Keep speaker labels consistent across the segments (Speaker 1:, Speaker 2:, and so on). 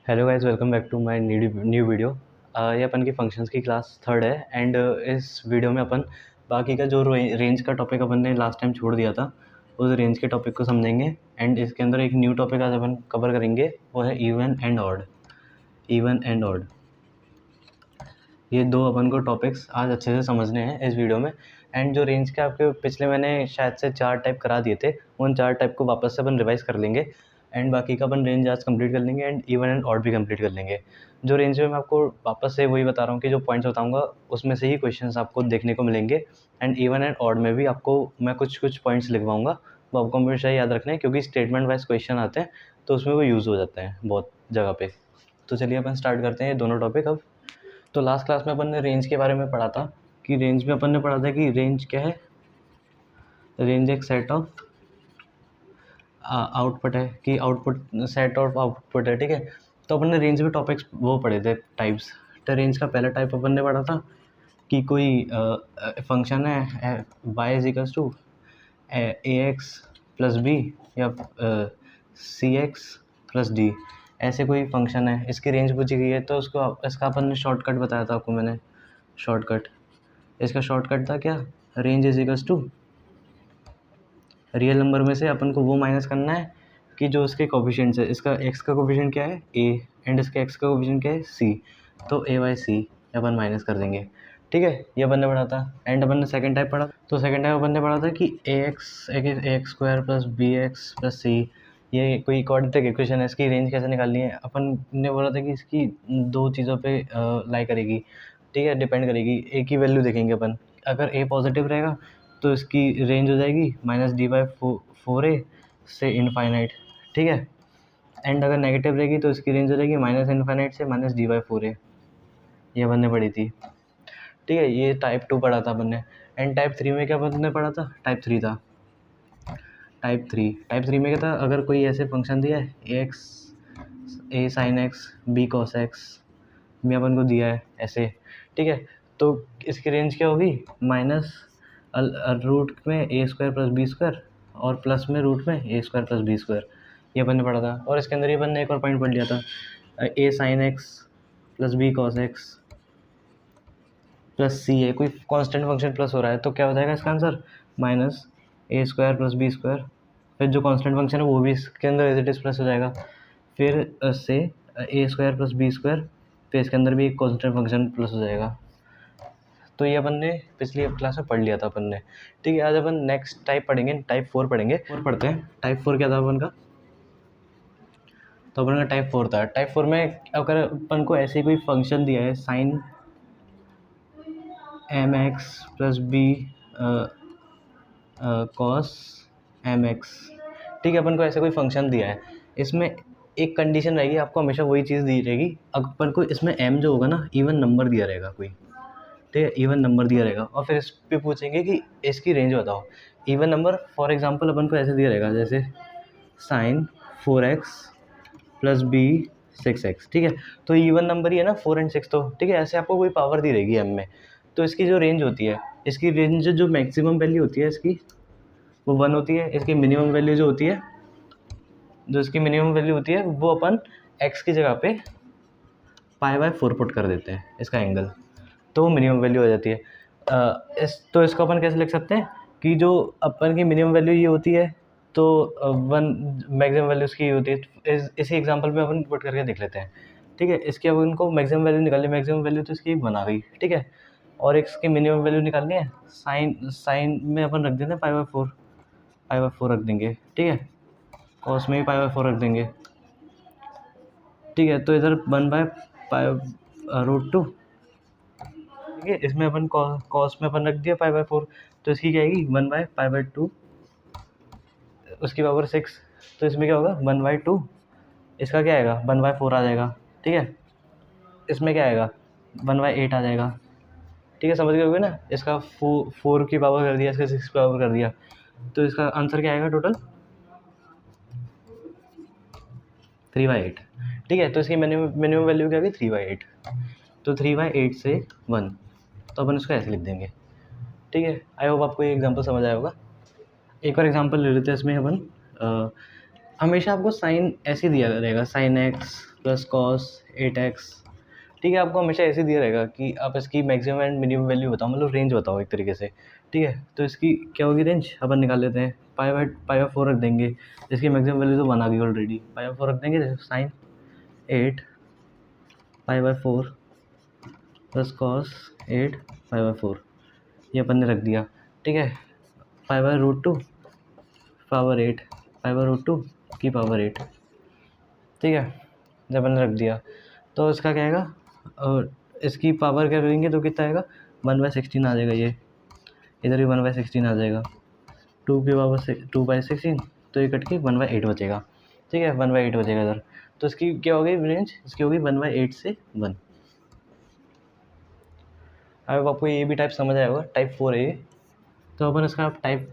Speaker 1: Hello guys, welcome back to my new video. ये अपन की फंक्शंस की क्लास थर्ड है एंड इस वीडियो में अपन बाकी का जो रेंज का टॉपिक अपन ने लास्ट टाइम छोड़ दिया था उस रेंज के टॉपिक को समझेंगे। एंड इसके अंदर एक न्यू टॉपिक आज अपन कवर करेंगे, वो है even and odd. Even and odd, ये दो अपन को टॉपिक्स आज अच्छे से समझने हैं इस वीडियो में। एंड जो रेंज के आपके पिछले मैंने शायद से 4 टाइप करा दिए थे, उन 4 टाइप को वापस से अपन रिवाइज कर लेंगे एंड बाकी का अपन रेंज आज कंप्लीट कर लेंगे एंड इवन एंड ऑड भी कंप्लीट कर लेंगे। जो रेंज में मैं आपको वापस से वही बता रहा हूँ कि जो पॉइंट्स बताऊँगा उसमें से ही क्वेश्चंस आपको देखने को मिलेंगे। एंड इवन एंड ऑड में भी आपको मैं कुछ पॉइंट्स लिखवाऊँगा, वो आपको हमेशा याद रखना है क्योंकि स्टेटमेंट वाइज क्वेश्चन आते हैं तो उसमें वो यूज़ हो जाते हैं बहुत जगह पे। तो चलिए अपन स्टार्ट करते हैं ये दोनों टॉपिक अब। तो लास्ट क्लास में अपन ने रेंज के बारे में पढ़ा था कि रेंज में अपन ने पढ़ा था कि रेंज क्या है। रेंज एक सेट ऑफ आउटपुट है कि आउटपुट सेट ऑफ आउटपुट है, ठीक है। तो अपन ने रेंज में टॉपिक्स वो पढ़े थे, टाइप्स। तो रेंज का पहला टाइप अपन ने पढ़ा था कि कोई फंक्शन है y is equals to a x plus b या सी एक्स प्लस डी, ऐसे कोई फंक्शन है, इसकी रेंज पूछी गई है। तो उसको इसका अपन ने शॉर्टकट बताया था आपको मैंने। शॉर्टकट, इसका शॉर्टकट था क्या, range is equals to real number में से अपन को वो माइनस करना है कि जो उसके कोफिशिएंट्स है। इसका एक्स का कोफिशिएंट क्या है ए एंड इसका एक्स का कोफिशिएंट क्या है सी, तो ए बाई सी अपन माइनस कर देंगे, ठीक है। ये अपन ने पढ़ा था। एंड अपन ने सेकंड टाइप पढ़ा, तो सेकंड टाइप अपन ने पढ़ा था कि a x square plus b x plus c, ये कोई क्वाड्रेटिक इक्वेशन है, इसकी रेंज कैसे निकालनी है। अपन ने बोला था कि इसकी दो चीज़ों पे लाई करेगी, ठीक है, डिपेंड करेगी। ए की वैल्यू देखेंगे अपन, अगर ए पॉजिटिव रहेगा तो इसकी रेंज हो जाएगी माइनस डी बाई फोर ए से इनफाइनाइट, ठीक है। एंड अगर नेगेटिव रहेगी तो इसकी रेंज हो जाएगी माइनस इनफाइनाइट से माइनस डी बाई फोर ए, ये अपन ने पढ़ी थी, ठीक है। ये टाइप 2 पढ़ा था अपन ने। एंड टाइप 3 में क्या अपन ने पढ़ा था, टाइप 3 था। टाइप थ्री में क्या था, अगर कोई ऐसे फंक्शन दिया है a x a sine x b cos x में अपन को दिया है ऐसे, ठीक है। तो इसकी रेंज क्या होगी, माइनस रूट में ए स्क्वायर प्लस बी स्क्वायर और प्लस में रूट में ए स्क्वायर प्लस बी स्क्वायर, ये अपन ने पढ़ा था। और इसके अंदर ही अपन ने एक और पॉइंट पढ़ लिया था, a sine x plus b cos x plus c है, कोई कांस्टेंट फंक्शन प्लस हो रहा है तो क्या हो जाएगा इसका आंसर, माइनस ए स्क्वायर प्लस बी स्क्वायर, फिर जो कांस्टेंट फंक्शन है वो भी इसके अंदर एज इट इज प्लस हो जाएगा, फिर से ए स्क्वायर प्लस बी स्क्वायर, फिर इसके अंदर भी एक कांस्टेंट फंक्शन प्लस हो जाएगा। तो ये अपन ने पिछली क्लास में पढ़ लिया था अपन ने, ठीक है। आज अपन नेक्स्ट टाइप पढ़ेंगे, टाइप 4 पढ़ेंगे। और पढ़ते हैं टाइप 4 क्या था अपन का। तो अपन का टाइप 4 था। टाइप 4 में अगर अपन को ऐसे कोई फंक्शन दिया है sine m x plus b cos m x, ठीक है। अपन को ऐसे कोई फंक्शन दिया है, इसमें एक कंडीशन रहेगी, आपको हमेशा वही चीज़ दी रहेगी, अपन को इसमें एम जो होगा ना इवन नंबर दिया रहेगा कोई, ठीक है, इवन नंबर दिया रहेगा। और फिर इस पे पूछेंगे कि इसकी रेंज बताओ। इवन नंबर फॉर एग्जांपल अपन को ऐसे दिया रहेगा जैसे sign 4x plus B 6x, ठीक है। तो इवन नंबर ही है ना 4 एंड 6, तो ठीक है। ऐसे आपको कोई पावर दी रहेगी एम में, तो इसकी जो रेंज होती है, इसकी रेंज जो मैक्सिमम वैल्यू होती है इसकी वो 1 होती है। इसकी मिनिमम वैल्यू जो होती है, जो इसकी मिनिमम वैल्यू होती है वो अपन x की जगह पे पाई बाय 4 पुट कर देते हैं इसका एंगल, तो वो मिनिमम वैल्यू हो जाती है। तो इसको अपन कैसे लिख सकते हैं कि जो अपन की मिनिमम वैल्यू ये होती है तो 1 मैक्सिमम वैल्यू इसकी होती है। इसी एग्जांपल में अपन पुट करके देख लेते हैं, ठीक है। इसकी अब उनको मैक्सिमम वैल्यू निकालनी, मैक्सिमम वैल्यू तो इसकी 1 आ गई, ठीक है। और इसकी मिनिमम वैल्यू निकालनी है, साइन में अपन रख देते हैं पाई बाय 4 रख देंगे, ठीक है। कॉस में भी पाई बाय 4 रख देंगे, ठीक है। तो इधर 1 बाय पाई रूट 2, ठीक है। इसमें अपन कॉस में अपन रख दिया पाई बाय 4, तो इसकी क्या आएगी 1 बाय पाई बाय 2 उसकी पावर 6, तो इसमें क्या होगा 1 बाय 2, इसका क्या आएगा 1 बाय 4 आ जाएगा, ठीक है। इसमें क्या आएगा 1 बाय 8 आ जाएगा, ठीक है। समझ गए होगे ना, इसका 4 की पावर कर दिया, इसका 6 की पावर कर दिया, तो इसका आंसर क्या आएगा टोटल 3 बाई 8, ठीक है। तो इसकी मिनिमम वैल्यू क्या होगी 3 बाई 8, तो 3 बाई 8 से 1, तो अपन इसको ऐसे लिख देंगे, ठीक है। आई होप आपको ये एग्जांपल समझ आया होगा। एक और एग्जांपल ले लेते हैं इसमें अपन, हमेशा आपको साइन ऐसे दिया रहेगा, sign x plus cos 8x, ठीक है। आपको हमेशा ऐसे दिया रहेगा कि आप इसकी मैक्सिमम एंड मिनिमम वैल्यू बताओ, मतलब रेंज बताओ एक तरीके से, ठीक है। तो इसकी क्या होगी रेंज, अपन निकाल लेते हैं, पाई बाय 4 रख देंगे, इसकी मैक्सिमम वैल्यू तो 1 आ गई ऑलरेडी, पाई बाय 4 रख देंगे, sine 8 pi by 4 plus cos 8 pi by 4, ये अपन ने रख दिया, ठीक है। पाई बाय√2 पावर 8 पाई बाय√2 की पावर 8, ठीक है। जब अपन ने रख दिया तो इसका क्या आएगा, और इसकी पावर क्या करेंगे तो कितना आएगा, 1/16 आ जाएगा, ये इधर भी 1/16 आ जाएगा, 2 की पावर से 2/16, तो ये कट के 1/8 बचेगा, ठीक है, 1/8 बचेगा इधर। तो इसकी क्या होगी रेंज, इसकी होगी 1/8 से 1। अब आपको ये भी टाइप समझ आया होगा, टाइप 4 है ये। तो अपन इसका टाइप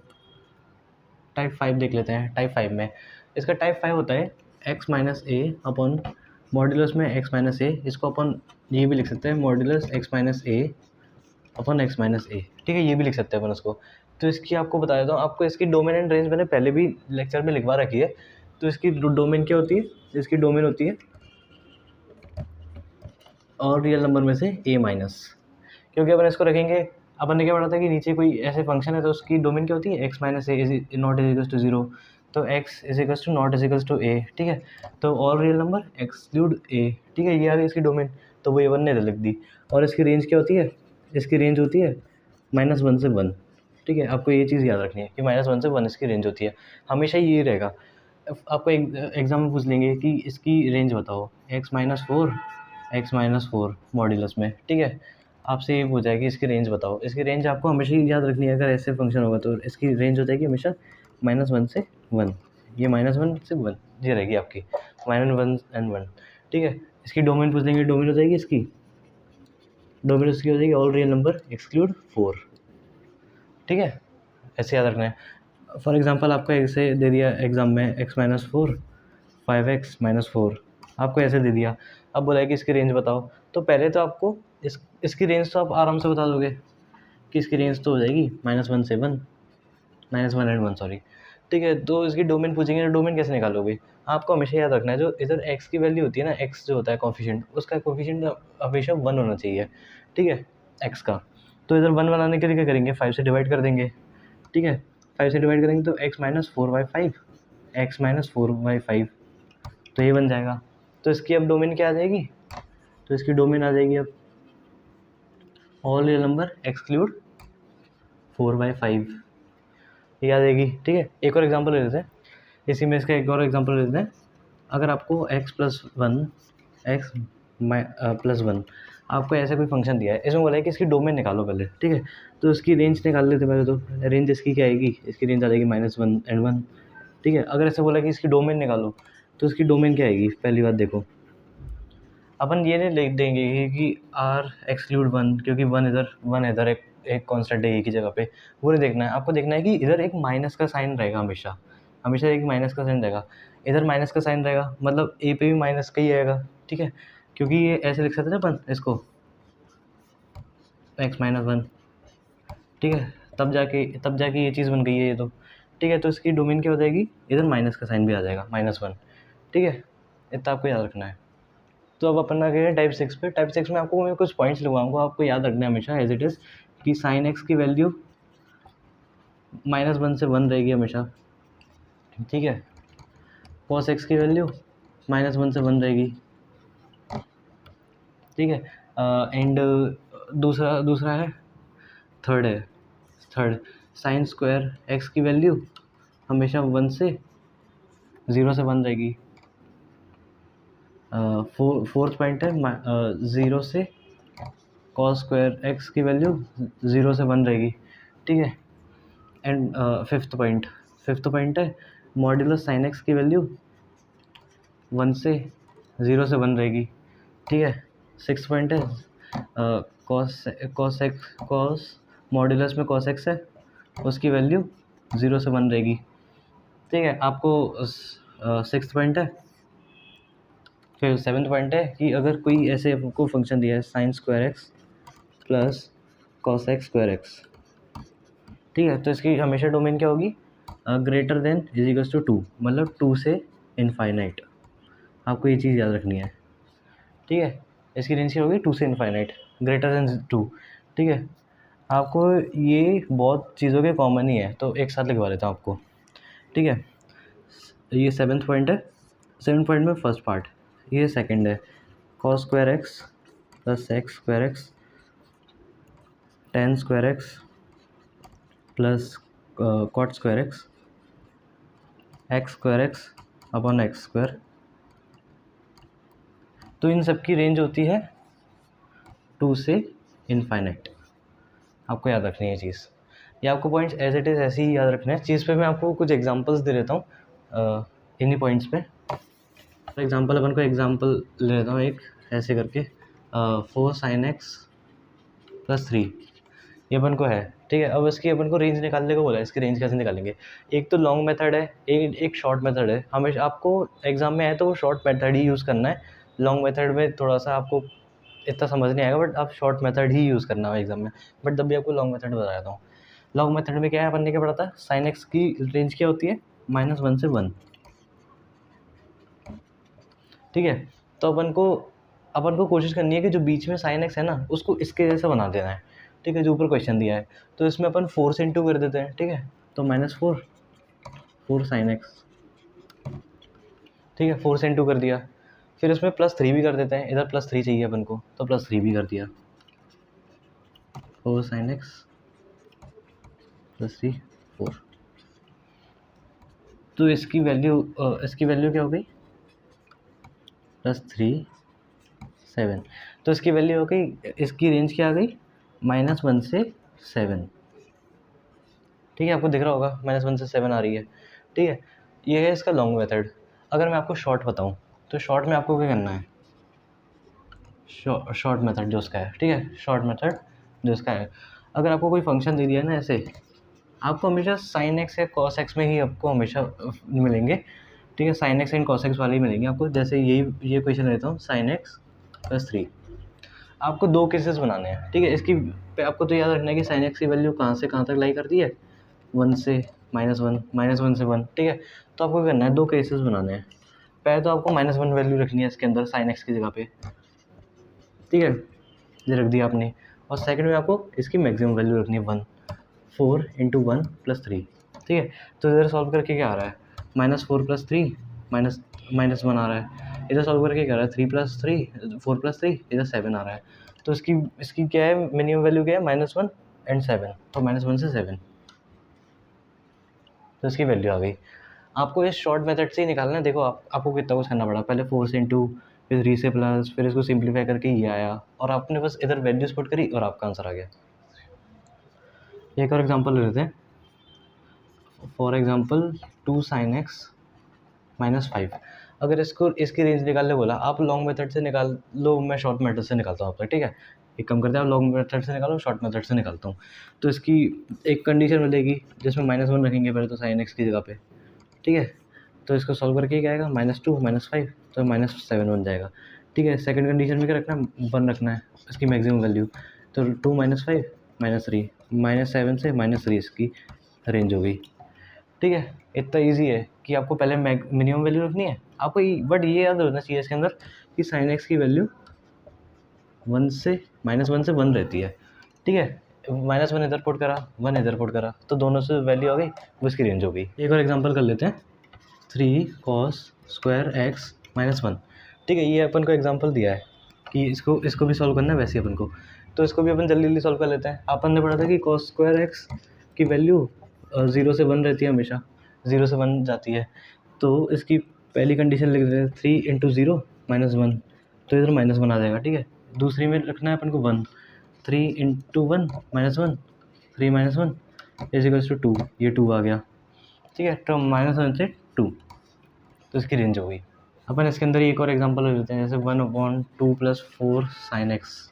Speaker 1: 5 देख लेते हैं। टाइप 5 में इसका टाइप 5 होता है x माइनस ए अपॉन मॉड्यूलस में x माइनस ए, इसको अपन ये भी लिख सकते हैं मॉड्यूलस x माइनस ए अपॉन x माइनस ए, ठीक है, ये भी लिख सकते हैं अपन उसको। तो इसकी आपको बता देता हूँ, आपको इसकी डोमेन एंड रेंज मैंने पहले भी लेक्चर में लिखवा रखी है। तो इसकी डोमेन क्या होती है, इसकी डोमेन होती है और रियल नंबर में से a माइनस, क्योंकि अपन इसको रखेंगे, अपन ने क्या पढ़ा था कि नीचे कोई ऐसे फंक्शन है तो उसकी डोमेन क्या होती है, x minus a is not is equals to 0, तो x is equals to not is equals to a, ठीक है। तो all real number exclude a, ठीक है, ये आ गई इसकी डोमेन, तो वो A1 ने लिख दी। और इसकी रेंज क्या होती है, इसकी रेंज होती है -1 से 1, ठीक है। आपको ये चीज़ याद रखनी है कि -1 से 1 इसकी रेंज होती है, हमेशा ये रहेगा। आपको एग्जाम में पूछ लेंगे कि इसकी रेंज बताओ, x-4 मॉड्यूलस में, ठीक है। आपसे ये पूछा है कि इसकी रेंज बताओ, इसकी रेंज आपको हमेशा ही याद रखनी है। अगर ऐसे फंक्शन होगा तो इसकी रेंज हो जाएगी हमेशा -1 से 1, ये -1 से 1 ये रहेगी आपकी, -1 and 1, ठीक है। इसकी डोमेन पूछ लेंगे, डोमेन हो जाएगी इसकी, डोमेन उसकी हो जाएगी ऑल रियल नंबर एक्सक्लूड 4, ठीक है, ऐसे याद रखना है। फॉर एग्जांपल आपको ऐसे दे दिया एग्जाम में x-4 5x-4, आपको ऐसे दे दिया, अब बोला है कि इसकी रेंज बताओ। तो पहले तो आपको इसकी रेंज तो आप आराम से बता दोगे कि इसकी रेंज तो हो जाएगी -1 से 1, -1 and 1 सॉरी, ठीक है। तो इसकी डोमेन पूछेंगे तो डोमेन कैसे निकालोगे, आपको हमेशा याद रखना है जो इधर x की वैल्यू होती है ना, x जो होता है कोफिशिएंट, उसका कोफिशिएंट हमेशा 1 होना चाहिए, ठीक है, x का। तो इधर 1 बनाने के लिए क्या करेंगे, 5 से डिवाइड कर देंगे, ठीक है। 5 से डिवाइड करेंगे तो x-4/5, x-4/5, तो ये बन जाएगा। तो इसकी अब डोमेन क्या आ जाएगी, तो इसकी डोमेन आ जाएगी अब ऑल रियल नंबर एक्सक्लूड 4/5, ये आ जाएगी, ठीक है। एक और एग्जांपल ले लेते हैं, इसी में इसका एक और एग्जांपल ले लेते हैं। अगर आपको x+1 आपको ऐसा कोई फंक्शन दिया है, इसमें बोला है कि इसकी डोमेन निकालो पहले, ठीक है। तो इसकी रेंज निकाल लेते पहले, तो रेंज इसकी क्या आएगी, इसकी रेंज आ जाएगी -1 and 1, ठीक है। अगर ऐसे बोला कि इसकी डोमेन निकालो, तो इसकी डोमेन क्या आएगी, पहली बात देखो, अपन ये नहीं लिख देंगे कि r एक्सक्लूड 1, क्योंकि 1 इधर एक कांस्टेंट है एक ही जगह पे, वो नहीं देखना है। आपको देखना है कि इधर एक माइनस का साइन रहेगा, हमेशा एक माइनस का साइन रहेगा, इधर माइनस का साइन रहेगा, मतलब a पे भी माइनस का ही आएगा, ठीक है। क्योंकि ये ऐसे लिख सकते हैं अपन इसको x-1, ठीक है, तब जाके ये चीज़ बन गई है ये तो, ठीक है। तो इसकी डोमेन क्या हो जाएगी, इधर माइनस का साइन भी आ जाएगा, -1, ठीक है, इतना आपको याद रखना है। तो अब अपन आ गए टाइप 6 पे। टाइप 6 में आपको मैं कुछ पॉइंट्स लगाऊंगा, आपको याद रखना है हमेशा एज इट इज़ कि साइन एक्स की वैल्यू -1 से 1 रहेगी हमेशा, ठीक है। कॉस एक्स की वैल्यू -1 से 1 रहेगी, ठीक है। एंड दूसरा है थर्ड साइन स्क्वायर एक्स की वैल्यू हमेशा 1 से 0 से 1 रहेगी। फोर्थ पॉइंट है 0 से कॉस स्क्वायर एक्स की वैल्यू 0 से 1 रहेगी, ठीक है। एंड फिफ्थ पॉइंट है मॉड्यूलस साइन एक्स की वैल्यू 1 से 0 से 1 रहेगी, ठीक है। सिक्स पॉइंट है कॉस मॉड्यूलस में कॉस एक्स है, उसकी वैल्यू 0 से 1 रहेगी, ठीक है। आपको सिक्स्थ पॉइंट है। फिर सेवन्थ पॉइंट है कि अगर कोई ऐसे आपको फंक्शन दिया है sine square x plus cos x square x, ठीक है, तो इसकी हमेशा डोमेन क्या होगी, greater than is equals to 2, मतलब 2 से इनफाइनाइट। आपको ये चीज़ याद रखनी है, ठीक है। इसकी रेंज क्या होगी, 2 से इनफाइनाइट, ग्रेटर देन 2, ठीक है। आपको ये बहुत चीज़ों के कॉमन ही है, तो एक साथ लिखवा देता हूँ आपको, ठीक है। ये 7th पॉइंट है, 7th पॉइंट में फर्स्ट पार्ट, ये सेकंड है, cos square x plus x square x tan square x plus cot square x square x upon x square. तो इन सब की रेंज होती है 2 से इनफाइनाइट। आपको याद रखनी है चीज़, ये आपको पॉइंट्स एज इट इज़ ऐसे ही याद रखना है। चीज़ पे मैं आपको कुछ एग्जांपल्स दे देता हूँ इन्हीं पॉइंट्स पे। फॉर एग्जांपल अपन को एग्जांपल ले लेता हूँ एक ऐसे करके 4 sin x प्लस 3, ये अपन को है, ठीक है। अब इसकी अपन को रेंज निकालने को बोला है, इसकी रेंज कैसे निकालेंगे। एक तो लॉन्ग मेथड है, एक शॉर्ट मेथड है। हमेशा आपको एग्जाम में आए तो वो शॉर्ट मेथड ही यूज़ करना है। लॉन्ग मेथड में थोड़ा सा आपको इतना समझ नहीं आएगा, बट आप शॉर्ट मेथड ही यूज़ करना है एग्जाम में। बट तब भी आपको लॉन्ग मेथड बता देता हूँ। लॉन्ग मेथड में क्या है, अपन ने क्या पढ़ा था, साइन एक्स की रेंज क्या होती है, -1 से 1, ठीक है। तो अपन को कोशिश करनी है कि जो बीच में साइन एक्स है ना, उसको इसके जैसा बना देना है, ठीक है, जो ऊपर क्वेश्चन दिया है। तो इसमें अपन 4 से इंटू कर देते हैं, ठीक है। तो -4 साइन एक्स, ठीक है, 4 से इंटू कर दिया। फिर इसमें +3 भी कर देते हैं, इधर +3 चाहिए अपन को, तो +3 भी कर दिया, 4 साइन एक्स +3 4। तो इसकी वैल्यू क्या हो गई, +3 7। तो इसकी वैल्यू हो गई, इसकी रेंज क्या आ गई, -1 से 7, ठीक है। आपको दिख रहा होगा -1 से 7 आ रही है, ठीक है। ये है इसका लॉन्ग मेथड। अगर मैं आपको शॉर्ट बताऊं तो शॉर्ट में आपको क्या करना है, शॉर्ट मेथड जो उसका है, ठीक है, शॉर्ट मेथड जो उसका है। अगर आपको कोई फंक्शन दे दिया ना ऐसे, आपको हमेशा साइन एक्स या कॉस एक्स में ही आपको हमेशा मिलेंगे, ठीक है। Sine x and cos x वाले ही मिलेंगे आपको। जैसे ये क्वेश्चन लेता हूँ, sin x + 3, आपको 2 केसेस बनाने हैं, ठीक है। इसकी पे आपको तो याद रखना है कि sin x की वैल्यू कहाँ से कहाँ तक लाई करती है, 1 से -1 -1 से 1, ठीक है। तो आपको करना है 2 केसेस बनाने हैं। पहले तो आपको -1 वैल्यू रखनी है इसके अंदर sin x की जगह पे, ठीक है, ये रख दिया आपने। और सेकंड में आपको इसकी मैक्सिमम वैल्यू रखनी है 1, 4 × 1 + 3, ठीक है। तो इधर सॉल्व करके क्या आ रहा है, -4 + 3 -1 आ रहा है। इधर सॉल्व करके क्या आ रहा है, 3 + 3 4 + 3, इधर 7 आ रहा है। तो इसकी क्या है, मिनिमम वैल्यू क्या है, -1 एंड 7, तो -1 से 7, तो इसकी वैल्यू आ गई। आपको इस शॉर्ट मेथड से ही निकालना है। देखो आपको कितना कुछ करना पड़ा, पहले 4 से इंटू, फिर 3 से प्लस, फिर इसको सिंप्लीफाई करके ये आया, और आपने बस इधर वैल्यूज पुट करी और आपका आंसर आ गया। एक और एग्जांपल ले लेते हैं। For example 2 sin x -5। अगर इसकी रेंज निकालने बोला, आप लॉन्ग मेथड से निकाल लो, मैं शॉर्ट मेथड से निकालता हूँ आप तक, ठीक है। एक कम करते हैं, आप लॉन्ग मेथड से निकालो, शॉर्ट मेथड से निकालता हूँ। तो इसकी एक कंडीशन मिलेगी जिसमें -1 रखेंगे पहले तो sin x की जगह पे, ठीक है। तो इसको सॉल्व करके क्या आएगा, -2 -5, तो -7 बन जाएगा, ठीक है। सेकंड कंडीशन में क्या रखना है, 1 रखना है इसकी मैक्सिमम वैल्यू। तो 2 -5 -3 -7 से -3 इसकी रेंज हो गई, ठीक है। इतना इजी है कि आपको पहले मिनिमम वैल्यू रखनी है आपको, बट ये याद रखना चाहिए इसके अंदर कि sin x की वैल्यू 1 से -1 रहती है, ठीक है। -1 इधर पुट करा, 1 इधर पुट करा, तो दोनों से वैल्यू आ गई, वो इसकी रेंज हो गई। एक और एग्जांपल कर लेते हैं, 3 cos स्क्वायर x -1, ठीक है। ये अपन को एग्जांपल दिया है कि इसको भी सॉल्व करना है वैसे अपन को, तो इसको भी अपन जल्दी जल्दी सॉल्व कर लेते हैं। अपन ने पढ़ा था कि cos स्क्वायर x की वैल्यू 0 से 1 रहती है, हमेशा 0 से 1 जाती है। तो इसकी पहली कंडीशन लिख देते हैं, 3 × 0 -1, तो इधर -1 आ जाएगा, ठीक है। दूसरी में रखना है अपन को 1, 3 × 1 -1, 3 -1 = 2, ये 2 आ गया, ठीक है। तो -1 से 2, तो इसकी रेंज हो गई। अपन इसके अंदर एक और एग्जांपल ले लेते हैं, जैसे 1/2 + 4 sin x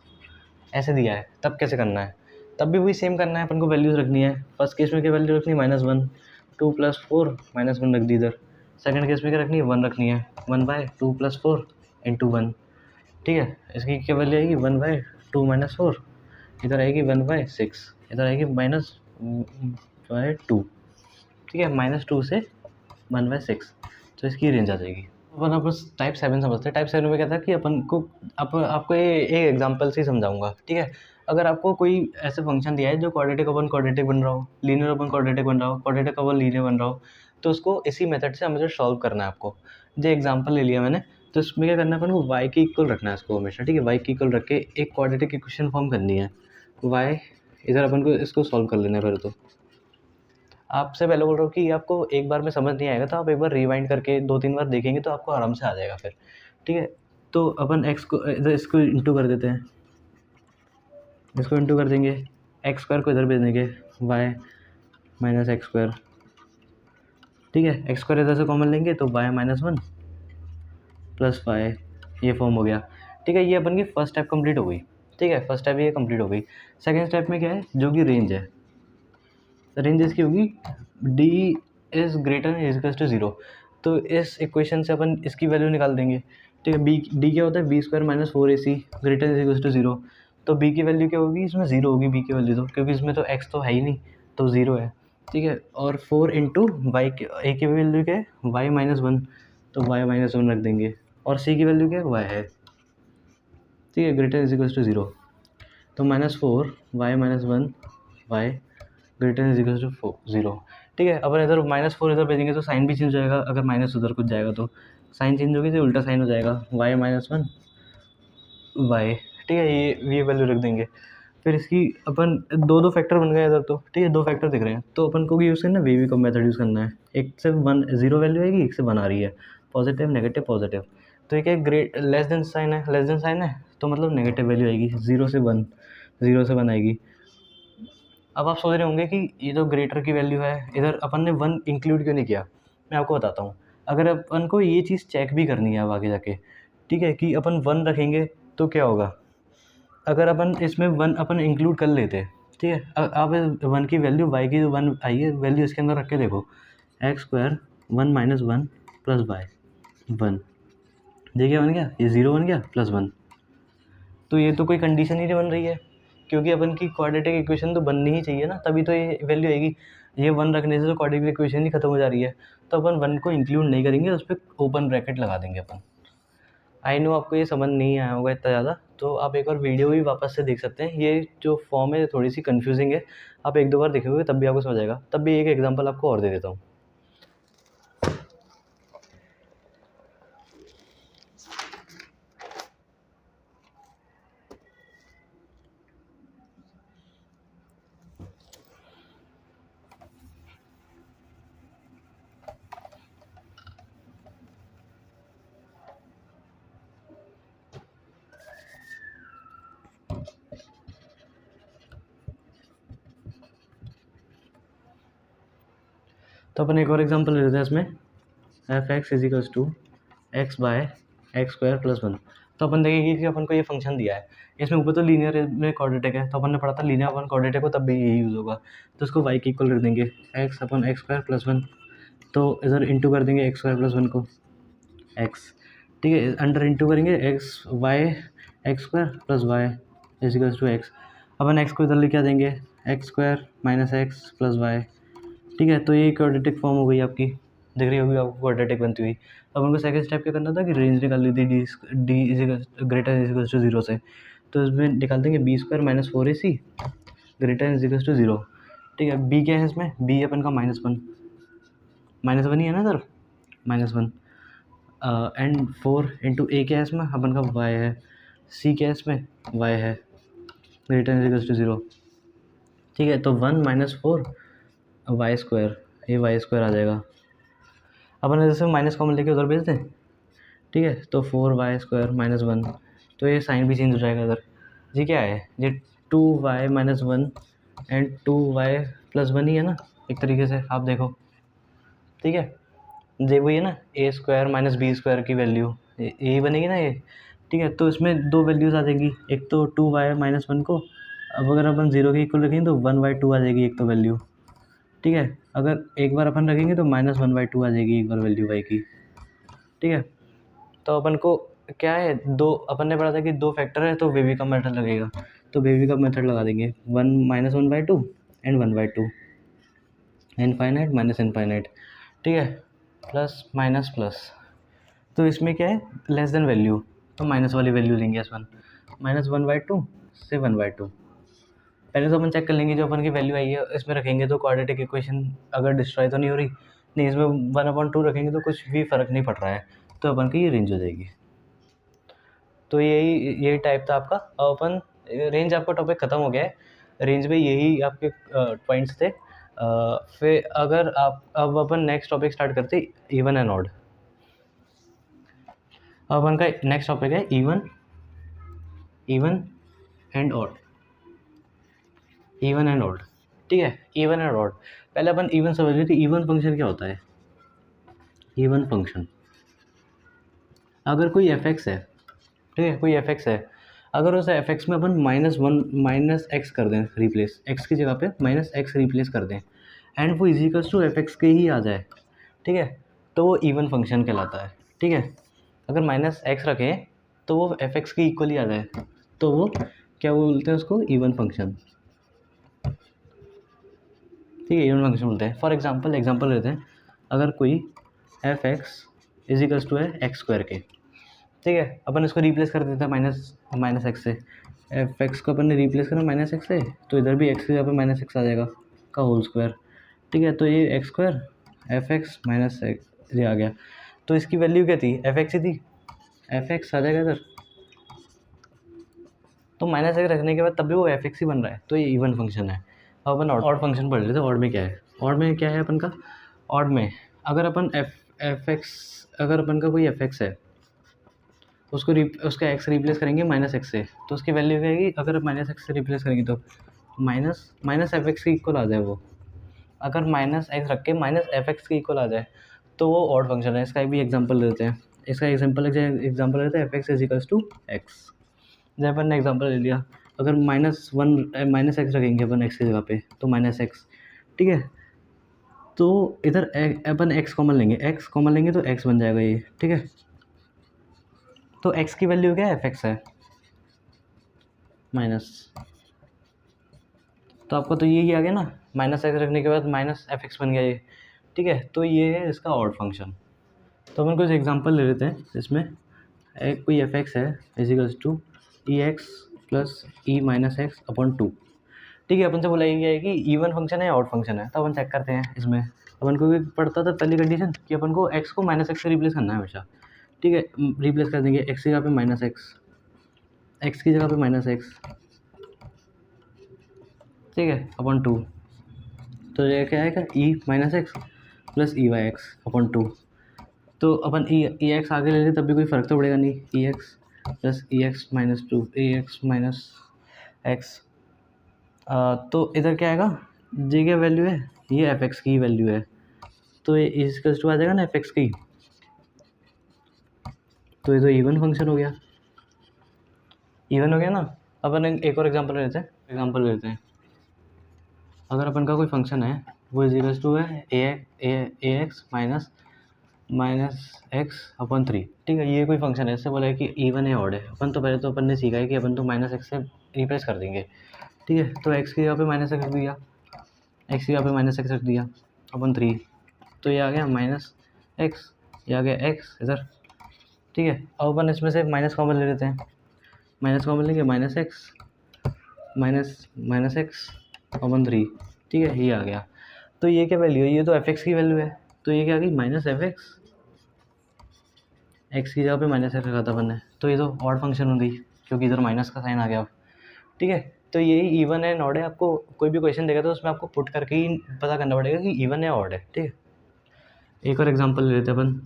Speaker 1: ऐसे दिया है। तब कैसे करना है, तब भी वही सेम करना है, अपन को वैल्यूज रखनी है। फर्स्ट केस में क्या वैल्यू रखनी है, -1, 2 + 4 -1 रख दी इधर। सेकंड केस में क्या रखनी है, 1 रखनी है, 1/2 + 4 × 1, ठीक है। इसकी क्या वैल्यू आएगी, 1/2 - 4, इधर आएगी 1/6, इधर आएगी -2, ठीक है। -2 से 1/6, तो इसकी रेंज आ जाएगी। अपन अब टाइप 7 समझते हैं। टाइप 7 में क्या था कि अपन को आपको ये एक एग्जांपल से ही समझाऊंगा, ठीक है। अगर आपको कोई ऐसे फंक्शन दिया है जो क्वाड्रेटिक अपन क्वाड्रेटिक बन रहा हो, लीनियर अपन क्वाड्रेटिक बन रहा हो, क्वाड्रेटिक अपन लीनियर बन रहा हो, तो उसको इसी मेथड से हमें सॉल्व करना है आपको। जो एग्जाम्पल ले लिया मैंने, तो इसमें क्या करना है अपन को y के इक्वल रखना है इसको हमेशा, ठीक है। y के इक्वल रख के एक क्वाड्रेटिक इक्वेशन फॉर्म करनी है। y इधर अपन को इसको सॉल्व कर लेना है पहले तो। आपसे पहले बोल रहा हूँ कि आपको एक बार में समझ नहीं आएगा तो आप एक बार रिवाइंड करके 2-3 बार देखेंगे तो आपको आराम से आ जाएगा फिर, ठीक है। तो अपन x को इधर इसको इंटू कर देते हैं, इसको इंटू कर देंगे, एक्स स्क्वायर को इधर भेज देंगे, वाई माइनस एक्स स्क्वायर, ठीक है। एक्स स्क्वायर इधर से कॉमन लेंगे तो वाई माइनस 1 प्लस वाई, ये फॉर्म हो गया, ठीक है। ये अपन की फर्स्ट स्टेप कंप्लीट हो गई, ठीक है। फर्स्ट स्टेप ये कंप्लीट हो गई। सेकेंड स्टेप में क्या है, जो कि रेंज है, रेंज इसकी होगी D is greater is equal to 0। तो इस इक्वेशन से अपन इसकी वैल्यू निकाल देंगे, ठीक है। बी डी क्या होता है, b square minus 4ac greater is equal to 0। तो बी की वैल्यू क्या होगी, इसमें 0 होगी बी की वैल्यू, तो क्योंकि इसमें तो एक्स तो है ही नहीं, तो 0 है, ठीक है। और 4 इंटू वाई की ए की वैल्यू क्या है, वाई माइनस 1, तो वाई माइनस 1 रख देंगे। और सी की वैल्यू क्या है, वाई है, ठीक है, ग्रेटर इज इक्वल टू 0। तो -4 y minus 1 y greater is equal to 0, ठीक है। अपन इधर -4 इधर भेजेंगे तो साइन भी चेंज हो जाएगा, अगर माइनस उधर कुछ जाएगा तो साइन चेंज होगी तो उल्टा साइन हो जाएगा, y माइनस 1 वाई, ठीक है। ये वैल्यू रख देंगे। फिर इसकी अपन दो फैक्टर बन गए इधर तो, ठीक है, 2 फैक्टर दिख रहे हैं, तो अपन को यूज़ करना है वेवी का मेथड यूज़ करना है। एक से 1 0 वैल्यू आएगी, एक से 1 आ रही है, पॉजिटिव नेगेटिव पॉजिटिव। तो एक ग्रेट लेस देन साइन है, लेस देन साइन है तो मतलब नेगेटिव वैल्यू आएगी, 0 से 1, 0 से 1 आएगी। अब आप सोच रहे होंगे कि ये तो ग्रेटर की वैल्यू है, इधर अपन ने 1 इंक्लूड क्यों नहीं किया। मैं आपको बताता हूँ। अगर अपन को ये चीज़ चेक भी करनी है अब आगे जाके, ठीक है, कि अपन 1 रखेंगे तो क्या होगा। अगर अपन इसमें 1 अपन इंक्लूड कर लेते, ठीक है। आप 1 की वैल्यू, y की जो 1 आई है वैल्यू इसके अंदर रख के देखो, x square 1 minus 1 plus y 1, देखिए बन गया, ये 0 बन गया प्लस 1। तो ये तो कोई कंडीशन ही नहीं बन रही है, क्योंकि अपन की क्वाड्रेटिक इक्वेशन तो बननी ही चाहिए ना, तभी तो ये वैल्यू आएगी। ये 1 रखने से तो क्वाड्रेटिक इक्वेशन ही खत्म हो जा रही है, तो अपन 1 को इंक्लूड नहीं करेंगे, उस पर ओपन ब्रैकेट लगा देंगे अपन। आई नो आपको ये समझ नहीं आया होगा इतना ज़्यादा, तो आप एक बार वीडियो भी वापस से देख सकते हैं। ये जो फॉर्म है थोड़ी सी कन्फ्यूजिंग है, आप 1-2 बार देखोगे तब भी आपको समझ आएगा। तब भी एक एग्जांपल आपको और दे देता हूँ। तो अपन एक और एग्जांपल ले लेते हैं इसमें, f x is equals to x by x square plus 1। तो अपन देखेंगे कि अपन को ये फंक्शन दिया है, इसमें ऊपर तो लीनियर में क्वाड्रेटिक है, तो अपन ने पढ़ा था लीनियर अपन क्वाड्रेटिक हो तब भी यही यूज़ होगा। तो इसको y के इक्वल कर देंगे, एक्स अपन एक्स स्क्वायर प्लस 1, तो इधर इंटू कर देंगे एक्स स्क्वायर प्लस 1 को एक्स, ठीक है। अंडर इंटू करेंगे x y x square plus y is equals to x. अपन एक्स को इधर लेके आ देंगे, x square minus x plus y, ठीक है। तो ये क्वाड्रेटिक फॉर्म हो गई आपकी, दिख रही होगी आपको क्वाड्रेटिक बनती हुई। अब उनको सेकंड स्टेप क्या करना था कि रेंज निकाल ली थी d is greater is equals to 0 से, तो इसमें निकाल देंगे b square minus 4ac greater is equals to 0, ठीक है। बी क्या है इसमें, बी अपन का -1, -1 ही है ना सर, -1 एंड 4 इंटू ए क्या है इसमें अपन का y है, सी क्या है इसमें y है, ग्रेटर इज इक्वल्स टू 0, ठीक है। तो 1 माइनस 4 वाई स्क्वायर, ये वाई स्क्वायर आ जाएगा। अपन जैसे माइनस कॉमन लेके उधर भेज दें, ठीक है। तो 4 वाई स्क्वायर माइनस 1, तो ये साइन भी चेंज हो जाएगा इधर। जी क्या है, ये 2 y minus 1 and 2 y plus 1 ही है ना, एक तरीके से आप देखो, ठीक है। ये वही है ना, ए स्क्वायर माइनस बी स्क्वायर की वैल्यू यही बनेगी ना ये, ठीक है। तो इसमें 2 वैल्यूज़ आ जाएगी, एक तो 2 वाई माइनस 1 को अब अगर अपन 0 के इक्वल रखेंगे तो 1/2 आ जाएगी एक तो वैल्यू, ठीक है। अगर एक बार अपन रखेंगे तो -1/2 आ जाएगी एक बार वैल्यू y की, ठीक है। तो अपन को क्या है, दो अपन ने पढ़ा था कि 2 फैक्टर है तो बेबी का मेथड लगेगा, तो बेबी का मेथड लगा देंगे 1 -1/2 एंड 1/2, इनफाइनाइट माइनस इनफाइनाइट, ठीक है। प्लस माइनस प्लस, तो इसमें क्या है लेस देन वैल्यू, तो माइनस वाली वैल्यू लेंगे S1, -1/2 से 1/2। पहले तो अपन चेक कर लेंगे जो अपन की वैल्यू आई है इसमें रखेंगे तो क्वाड्रेटिक इक्वेशन अगर डिस्ट्रॉय तो नहीं हो रही, नहीं इसमें 1/2 रखेंगे तो कुछ भी फ़र्क नहीं पड़ रहा है, तो अपन की ये रेंज हो जाएगी। तो यही टाइप था आपका। अब अपन रेंज, आपका टॉपिक ख़त्म हो गया है, रेंज में यही आपके पॉइंट्स थे। फिर अगर आप अब अपन नेक्स्ट टॉपिक स्टार्ट करते इवन एंड ऑड। अब अपन का नेक्स्ट टॉपिक है even and odd, even and odd, ठीक है। इवन एंड ऑड, पहले अपन इवन समझ लेते। इवन फंक्शन क्या होता है? इवन फंक्शन, अगर कोई f(x) है, ठीक है, कोई f(x) है, अगर उस f(x) में अपन -x कर दें, रिप्लेस x की जगह पे -x रिप्लेस कर दें एंड वो इजिकल्स टू f(x) के ही आ जाए, ठीक है, तो वो इवन फंक्शन कहलाता है, ठीक है। अगर -x रखें तो वो f(x) के इक्वल ही आ जाए, तो वो क्या बोलते हैं उसको? इवन फंक्शन, ठीक है, इवन फंक्शन बोलते हैं। फॉर एग्जांपल लेते हैं, अगर कोई f(x) इजिकल्स टू है x² के, ठीक है, अपन इसको रिप्लेस कर देते हैं माइनस एक्स से, f(x) को अपन ने रिप्लेस करा -x से, तो इधर भी x की जगह पे -x आ जाएगा का होल स्क्वायर, ठीक है, तो ये x² f(x) -x ये आ गया। तो इसकी वैल्यू क्या थी? f(x) ही थी, f(x) आ जाएगा इधर, तो -x रखने के बाद तब भी वो f(x) ही बन रहा है, तो ये इवन फंक्शन है। अब अपन ऑड फंक्शन पढ़ लेते हैं। ऑड में क्या है? ऑड में क्या है अपन का? ऑड में अगर अपन f(x) अगर अपन का कोई f(x) है उसको उसका x रिप्लेस करेंगे -x से, तो उसकी वैल्यू क्या आएगी? अगर -x से रिप्लेस करेंगे तो माइनस f(x) के इक्वल आ जाए वो, अगर -x रख के -f(x) के इक्वल आ जाए तो वो ऑड फंक्शन है। इसका भी एग्जांपल लेते हैं, इसका एग्जांपल लेते हैं f(x) = x। जब अपन ने एग्जांपल ले लिया, अगर -x रखेंगे अपन x की जगह पे तो -x, ठीक है, तो इधर अपन x कॉमन लेंगे तो x बन जाएगा ये, ठीक है। तो x की वैल्यू क्या है? f(x) है माइनस, तो आपका तो यही आ गया ना, -x रखने के बाद -f(x) बन गया ये, ठीक है। तो ये है इसका ऑड फंक्शन। तो अपन कुछ एग्जांपल ले लेते हैं। इसमें एक कोई f(x) है = ex + e-x/2, ठीक है। अपन से बोला गया है कि इवन फंक्शन है ऑड फंक्शन है, तो अपन चेक करते हैं। इसमें अपन को भी पढ़ता था पहली कंडीशन कि अपन को x को -x से रिप्लेस करना है हमेशा, ठीक है। रिप्लेस कर देंगे x की जगह पे -x की जगह पे -x, ठीक है, अपॉन 2, तो ये क्या आएगा? e-x + e/x/2। तो अपन e(x) आगे ले लें तब भी कोई फ़र्क तो पड़ेगा नहीं, ex + e(x-2 ax-x। तो इधर क्या आएगा? जी क्या वैल्यू है? ये f(x) की वैल्यू है, तो ये इक्वल्स टू आ जाएगा ना f(x) की, तो ये तो इवन फंक्शन हो गया, इवन हो गया ना। अपन एक और एग्जांपल लेते हैं। अगर अपन का कोई फंक्शन है वो इक्वल्स टू है ax -x/3, ठीक है। ये कोई फंक्शन है, इससे बोला है कि इवन है ऑड है। अपन ने सीखा है कि अपन तो -x से रिप्लेस कर देंगे, ठीक है। तो x की जगह पे -x रख दिया, x की जगह पे -x रख दिया अपन 3, तो ये आ गया -x, ये आ गया x इधर, ठीक है। अब अपन इसमें से माइनस कॉमन ले लेते हैं, माइनस कॉमन लेंगे -x/3, ठीक है, ये आ गया। तो ये क्या वैल्यू है? ये तो f(x) की वैल्यू है, तो ये क्या आ गई? -f(x), x की जगह पे -x रखा था अपन ने, तो ये तो ऑड फंक्शन हो गई क्योंकि इधर माइनस का साइन आ गया, ठीक है। तो यही इवन एंड ऑड है। आपको कोई भी क्वेश्चन देगा तो उसमें आपको पुट करके ही पता करना पड़ेगा कि इवन है ऑड है, ठीक है। एक और एग्जांपल ले लेते हैं अपन,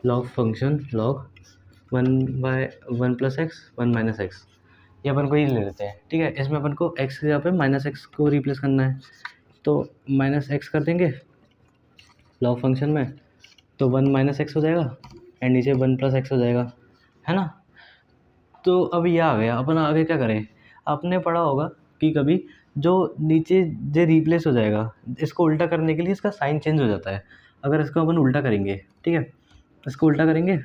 Speaker 1: log function log 1/1 + x 1 - x, ये अपन को ही ले लेते हैं, ठीक है। इसमें अपन को x की जगह पे -x को रिप्लेस करना है, तो -x कर देंगे लॉग फंक्शन में, तो 1 - x हो जाएगा एंड नीचे 1 + x हो जाएगा, है ना। तो अब ये आ गया, अपन आगे क्या करें? आपने पढ़ा होगा कि कभी जो नीचे जो रिप्लेस हो जाएगा, इसको उल्टा करने के लिए इसका साइन चेंज हो जाता है। अगर इसको अपन उल्टा करेंगे, ठीक है, इसको उल्टा करेंगे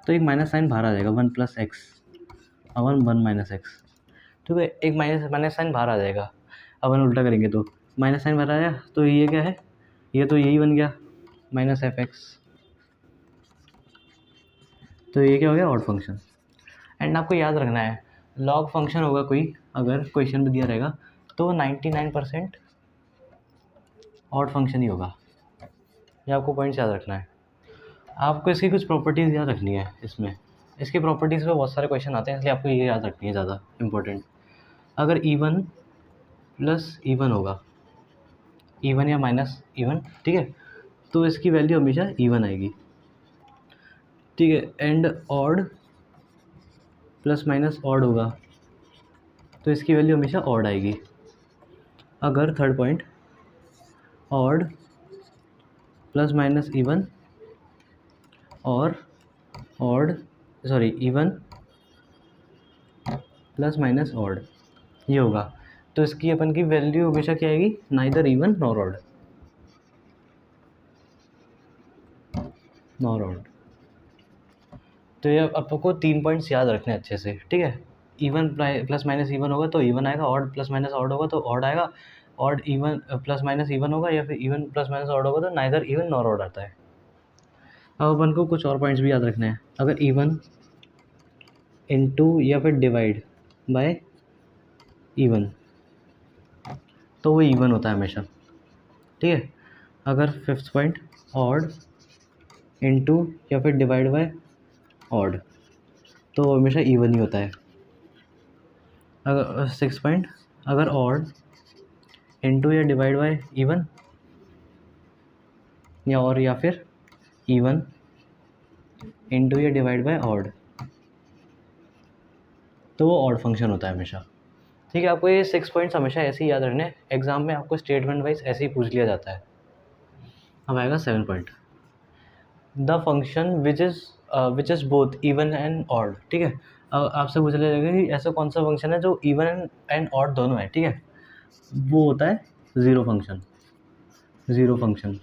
Speaker 1: तो एक माइनस साइन बाहर आ जाएगा, 1 + x अपन 1 - x, ठीक है, एक माइनस साइन बाहर आ जाएगा। अपन उल्टा करेंगे तो माइनस साइन बाहर आया, तो ये क्या है? ये तो यही बन गया माइनस एफ एक्स, तो ये क्या हो गया, ऑड फंक्शन। एंड आपको याद रखना है लॉग फंक्शन होगा कोई, अगर क्वेश्चन में दिया रहेगा तो 99% ऑड फंक्शन ही होगा। ये आपको पॉइंट्स याद रखना है। आपको इसकी कुछ प्रॉपर्टीज़ याद रखनी है। इसमें इसकी प्रॉपर्टीज़ पे बहुत सारे क्वेश्चन आते हैं, इसलिए आपको ये याद रखनी है ज़्यादा इम्पोर्टेंट। अगर इवन प्लस इवन होगा, इवन या माइनस इवन, ठीक है, तो इसकी वैल्यू हमेशा इवन आएगी, ठीक है। And odd plus minus odd होगा, तो इसकी वैल्यू हमेशा ऑड आएगी। अगर third point odd plus minus even और odd sorry even plus minus odd ये होगा, तो इसकी अपन की वैल्यू हमेशा क्या आएगी, neither even nor odd, nor odd. तो ये आपको 3 पॉइंट्स याद रखने अच्छे से, ठीक है। इवन प्लस माइनस इवन होगा तो इवन आएगा, ऑड प्लस माइनस ऑड होगा तो ऑड आएगा, odd even plus minus even होगा, या फिर इवन प्लस माइनस ऑड होगा तो नाइदर इवन नॉर ऑड आता है। अब अपन को कुछ और पॉइंट्स भी याद रखने हैं। अगर इवन इनटू या फिर डिवाइड बाय इवन, तो वो इवन होता है हमेशा, ठीक है। अगर फिफ्थ पॉइंट ऑड इनटू या फिर डिवाइड बाय ऑड, तो वो हमेशा इवन ही होता है। अगर सिक्स पॉइंट अगर ऑड इनटू या डिवाइड बाय इवन या फिर इवन इनटू या डिवाइड बाय ऑड, तो वो ऑड फंक्शन होता है हमेशा, ठीक है। आपको ये 6 पॉइंट्स हमेशा ऐसे ही याद रखने हैं, एग्जाम में आपको स्टेटमेंट वाइज ऐसे ही पूछ लिया जाता है। अब आएगा 7 point, the function which is both even and odd, ठीक है। आपसे पूछ लिया जाएगा कि ऐसा कौन सा फंक्शन है जो इवन एंड ऑड दोनों है, ठीक है। वो होता है ज़ीरो फंक्शन, ज़ीरो फंक्शन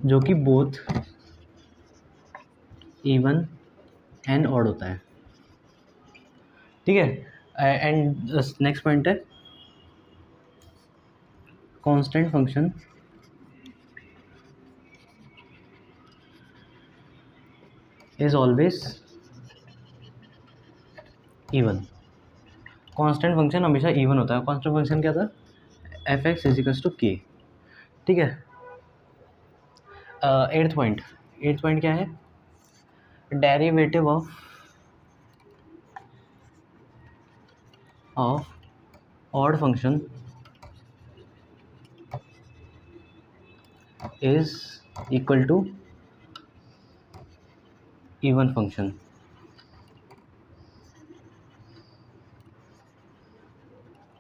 Speaker 1: जो कि बोथ इवन एंड ऑड होता है, ठीक है। एंड नेक्स्ट पॉइंट है constant function is always even. Constant function हमेशा इवन होता है। कांस्टेंट फंक्शन क्या था, एफ एक्स इजिकल्स टू के, ठीक है। एट्थ पॉइंट क्या है, derivative of odd function is equal to even function,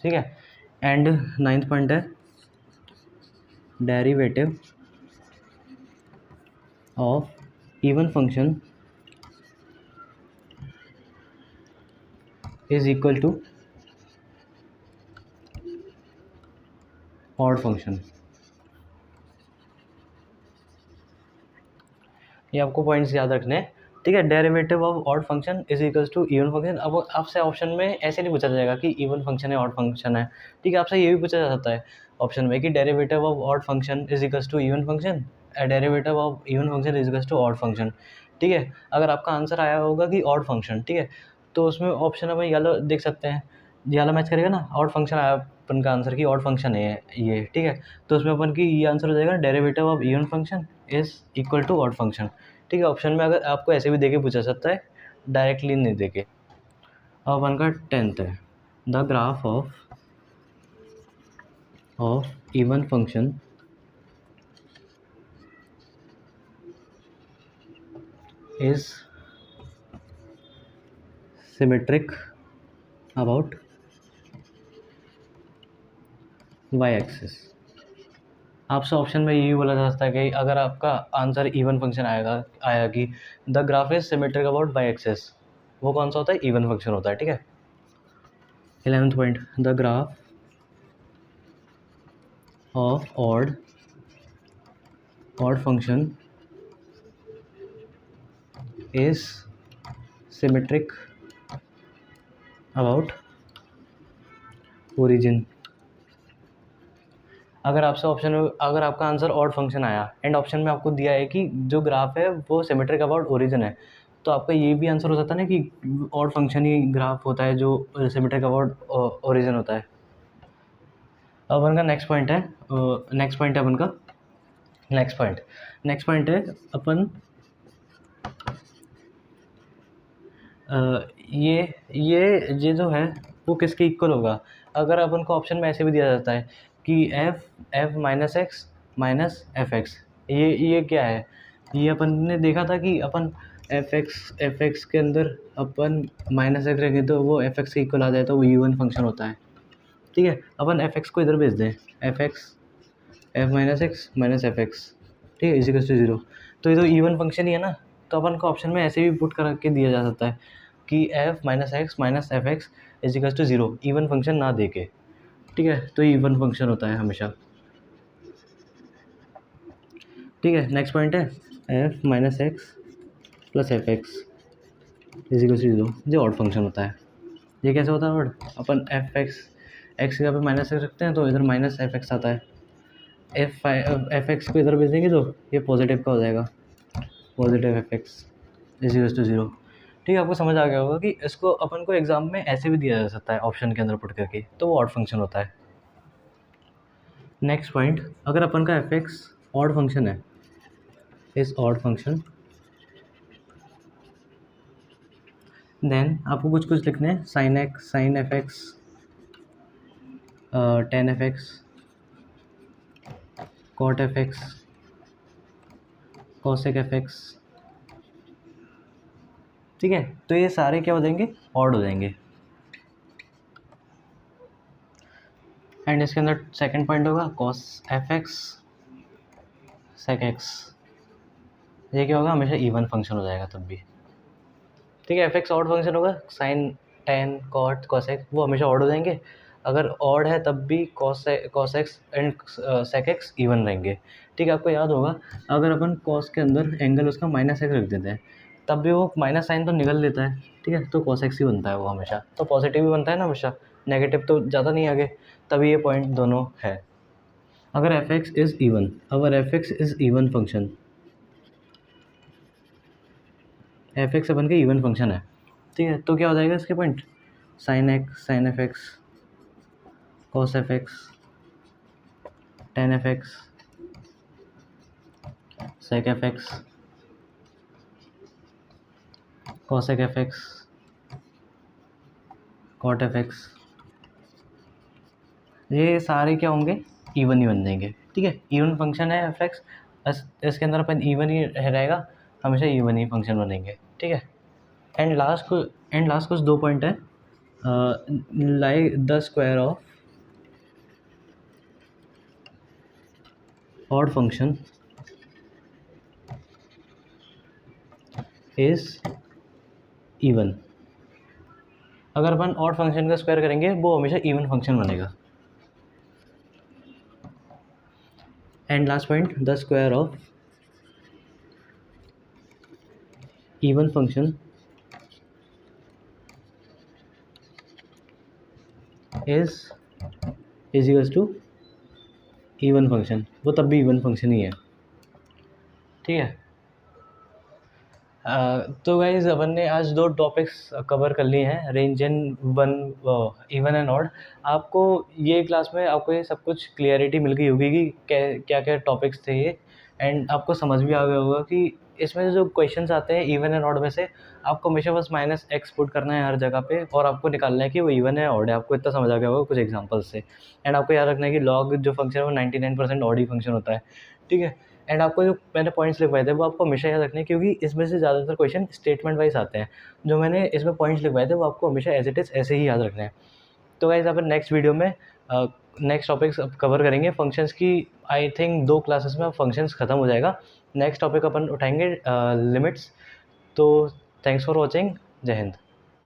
Speaker 1: ठीक है। एंड नाइन्थ पॉइंट है derivative of even function is equal to odd function. ये आपको पॉइंट्स याद रखने हैं, ठीक है। Derivative of odd function is equals to even function. अब आपसे ऑप्शन में ऐसे नहीं पूछा जाएगा कि इवन फंक्शन है ऑड फंक्शन है, ठीक है। आपसे ये भी पूछा जा सकता है ऑप्शन में कि derivative of odd function is equals to even function, derivative of even function is equals to odd function, ठीक है। अगर आपका आंसर आया होगा कि ऑड फंक्शन, ठीक है, तो उसमें ऑप्शन में येलो देख सकते हैं, येलो मैच करेगा ना, ऑड फंक्शन आया अपन का आंसर की ऑड फंक्शन है ये, ठीक है। तो उसमें अपन की ये आंसर हो जाएगा derivative of even function is equal to odd function, ठीक है। ऑप्शन में अगर आपको ऐसे भी देके पूछा सकता है, डायरेक्टली नहीं देके। अब अपन का 10th है the graph of even function is symmetric about y axis. आपसे ऑप्शन में यही बोला जा सकता है कि अगर आपका आंसर इवन फंक्शन आया कि the graph is symmetric about y axis, वो कौन सा होता है, इवन फंक्शन होता है, ठीक है। 11th point the graph of odd function is symmetric about origin. अगर आपसे ऑप्शन में अगर आपका आंसर ऑड फंक्शन आया एंड ऑप्शन में आपको दिया है कि जो ग्राफ है वो सिमेट्रिक अबाउट ओरिजिन है, तो आपका ये भी आंसर हो सकता है ना कि ऑड फंक्शन ही ग्राफ होता है जो सिमेट्रिक अबाउट ओरिजिन होता है। अब अपन का नेक्स्ट पॉइंट है अपन का नेक्स्ट पॉइंट है अपन ये जो है वो किसके इक्वल होगा। अगर अपन को ऑप्शन में ऐसे भी दिया जाता है कि f minus x minus f x, ये क्या है, ये अपन ने देखा था कि अपन एफ एक्स के अंदर अपन माइनस एक्स रखें तो वो एफ एक्स के इक्वल आ जाए तो वो इवन फंक्शन होता है। ठीक है, अपन एफ एक्स को इधर भेज दें, F minus x minus f x, ठीक है, इजिकल्स टू 0, तो ये तो इवन फंक्शन ही है ना। तो अपन को ऑप्शन में ऐसे भी पुट करके दिया जा सकता है कि f minus x minus f x is equals to 0, even function ना दे के। ठीक है, तो ये इवन फंक्शन होता है हमेशा। ठीक है, नेक्स्ट पॉइंट है f minus x plus f x is equals to 0, ये ऑड फंक्शन होता है। ये कैसे होता है ऑड, अपन एफ एक्स की जगह पे माइनस एक्स रखते हैं तो इधर माइनस एफ एक्स आता है, एफ एक्स को इधर भेज देंगे तो ये पॉजिटिव का हो जाएगा, positive f x is equals to 0। ठीक है, आपको समझ आ गया होगा कि इसको अपन को एग्जाम में ऐसे भी दिया जा सकता है ऑप्शन के अंदर पुट करके, तो वो ऑड फंक्शन होता है। नेक्स्ट पॉइंट, अगर अपन का एफ एक्स ऑड फंक्शन है, इस ऑड फंक्शन, देन आपको कुछ कुछ लिखने हैं, sine x sine f x, tan f x, cot f x, cosec f x. ठीक है, तो ये सारे क्या हो जाएंगे, ऑड हो जाएंगे। एंड इसके अंदर सेकंड पॉइंट होगा cos f x sec x, ये क्या होगा, हमेशा इवन फंक्शन हो जाएगा तब भी। ठीक है, एफ एक्स ऑड फंक्शन होगा, साइन टेन कॉट कॉसेक वो हमेशा ऑड हो जाएंगे, अगर ऑड है तब भी cos x and sec x even रहेंगे। ठीक है, आपको याद होगा अगर अपन कॉस के अंदर एंगल उसका माइनस एक्स रख देते हैं तब भी वो माइनस साइन तो निकल लेता है। ठीक है, तो कॉस एक्स ही बनता है वो हमेशा, तो पॉजिटिव ही बनता है ना हमेशा, नेगेटिव तो ज़्यादा नहीं आगे, तभी ये पॉइंट दोनों है। अगर एफ एक्स इज़ इवन, अगर f x is even function, f x अपन के इवन फंक्शन है, ठीक है, तो क्या हो जाएगा इसके point, sine x sine f x, cos f x, tan f x, sec f x, cosec f x, cot f x, ये सारे क्या होंगे, इवन ही बन जाएंगे। ठीक है, इवन फंक्शन है एफ एक्स, इसके अंदर अपन इवन ही रहेगा, हमेशा इवन ही फंक्शन बनेंगे। ठीक है, एंड लास्ट कुछ दो पॉइंट है, like the square of odd function is even, अगर अपन ऑड फंक्शन का स्क्वायर करेंगे वो हमेशा इवन फंक्शन बनेगा। And last point, the square of even function is equals to even function, वो तब भी इवन फंक्शन ही है। ठीक है, तो गाइज अपन ने आज दो टॉपिक्स कवर कर लिए हैं, range and one even and odd. आपको ये क्लास में आपको ये सब कुछ क्लियरिटी मिल गई होगी कि क्या क्या टॉपिक्स थे ये, एंड आपको समझ भी आ गया होगा कि इसमें जो क्वेश्चंस आते हैं इवन एंड ऑड में से आपको हमेशा बस माइनस एक्स पुट करना है हर जगह पे और आपको निकालना है कि वो इवन है ऑड है। आपको इतना समझ आ गया होगा कुछ एग्जांपल्स से। एंड आपको याद रखना है कि लॉग जो फंक्शन है वो 99% ऑड ही फंक्शन होता है। ठीक है, एंड आपको जो मैंने पॉइंट्स लिखवाए थे वो आपको हमेशा याद रखने हैं, क्योंकि इसमें से ज़्यादातर क्वेश्चन स्टेटमेंट वाइज आते हैं। जो मैंने इसमें पॉइंट्स लिखवाए थे वो आपको हमेशा एज इट इज़ ऐसे ही याद रखने हैं। तो गाइस अपन नेक्स्ट वीडियो में नेक्स्ट टॉपिक्स कवर करेंगे फंक्शंस की। आई थिंक 2 क्लासेस में अब फंक्शंस ख़त्म हो जाएगा। नेक्स्ट टॉपिक अपन उठाएंगे लिमिट्स। तो थैंक्स फॉर वॉचिंग, जय हिंद।